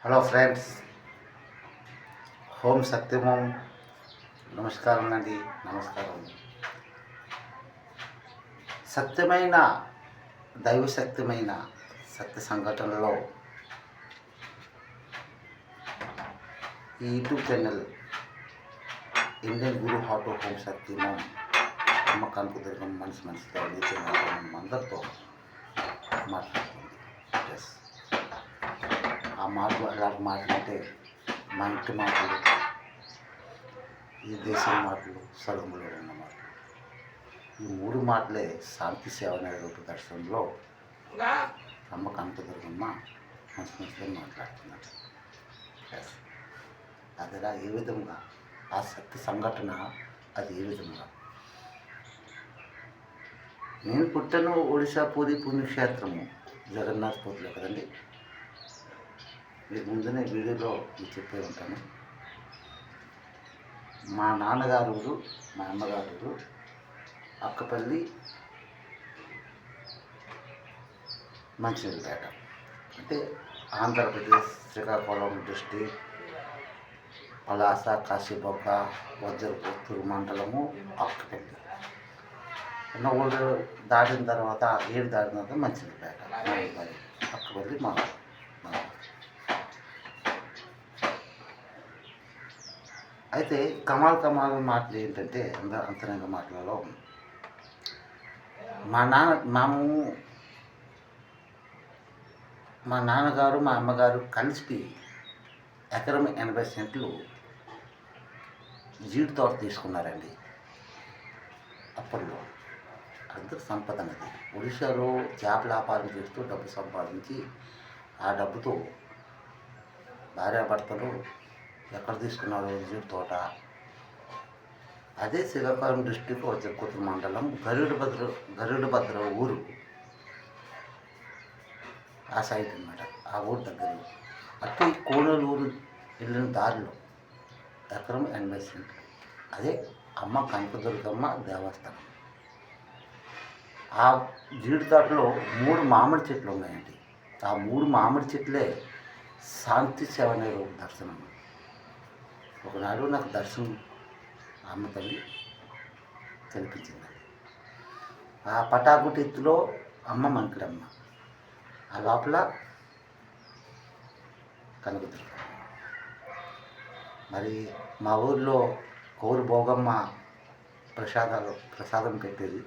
Hello friends, home సత్యమం. నమస్కారం అండి. నమస్కారం. సత్యమైన దైవశక్తిమైన సత్య సంఘటనలో ఈ యూట్యూబ్ ఛానల్ ఇండియన్ గురు హాట్ హోం సత్యమం అమ్మ కనుక దుర్గం మనసుతో అందరితో మాట్లాడుతుంది. ఎస్, ఆ మాటలు అలాంటి మాటలంటే మా ఇంటి మాటలు, ఈ దేశం మాటలు, సరుగుములో ఉన్న మాటలు. ఈ మూడు మాటలే శాంతి సేవ అనే రూప దర్శనంలో అమ్మ కనకదుర్గమ్మ మనసులో మాట్లాడుతున్నారు. అదిలా ఏ విధంగా ఆ సత్య సంఘటన, అది ఏ విధంగా. నేను పుట్టను ఒడిశా పూరి పుణ్యక్షేత్రము జగన్నాథ్పూర్లో కదండి. మీకు ముందునే వీడియోలో మీకు చెప్పే ఉంటాను. మా నాన్నగారు ఊరు, మా అమ్మగారు ఊరు అక్కపల్లి, మంచినీళ్ళపేట. అంటే ఆంధ్రప్రదేశ్, శ్రీకాకుళం డిస్ట్రిక్ట్, పలాస, కాశీబొక్క, వజ్రపుత్తూరు మండలము, అక్కపల్లి. ఊళ్ళు దాటిన తర్వాత 7 దాటిన తర్వాత మంచినీళ్ళపేట, అక్కపల్లి మా. అయితే కమాల్ మాటలు ఏంటంటే అంతరంగ మాటలలో మా నాన్నగారు మా అమ్మగారు కలిసి ఎకరం 80 సెంట్లు జీడి తోట తీసుకున్నారండి. అప్పట్లో అంత సంపద అన్నది. ఒడిశాలో చేపల వ్యాపారం చేస్తూ డబ్బు సంపాదించి ఆ డబ్బుతో భార్యాభర్తలు ఎక్కడ తీసుకున్నారు జీడి తోట, అదే శ్రీకాకుళం డిస్టిక్ వజ్రపుత్తూరు మండలం, గరుడభద్ర ఊరు ఆ సైట్ అన్నమాట. ఆ ఊరు దగ్గర అటు కోడూరు ఊరు వెళ్ళిన దారిలో ఎకరం 80 సెంట్లు. అదే అమ్మ కనకదుర్గమ్మ దేవస్థానం. ఆ జీడి తోటలో 3 మామిడి చెట్లు ఉన్నాయండి. ఆ 3 మామిడి చెట్లే శాంతి సేవ అనే దర్శనం. ఒకనాడు నాకు దర్శనం అమ్మ తల్లి కనిపించింది. ఆ పటాకుటి ఎత్తులో అమ్మ మంకిడమ్మ, ఆ లోపల కనకదుర్గమ్మ. మరి మా ఊర్లో కౌరు భోగమ్మ ప్రసాదం పెట్టేది.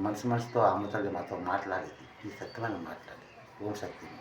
మనసుతో అమ్మ తల్లి మాతో మాట్లాడేది. ఈ సత్యమైన మాట్లాడేది. ఓం సత్యం.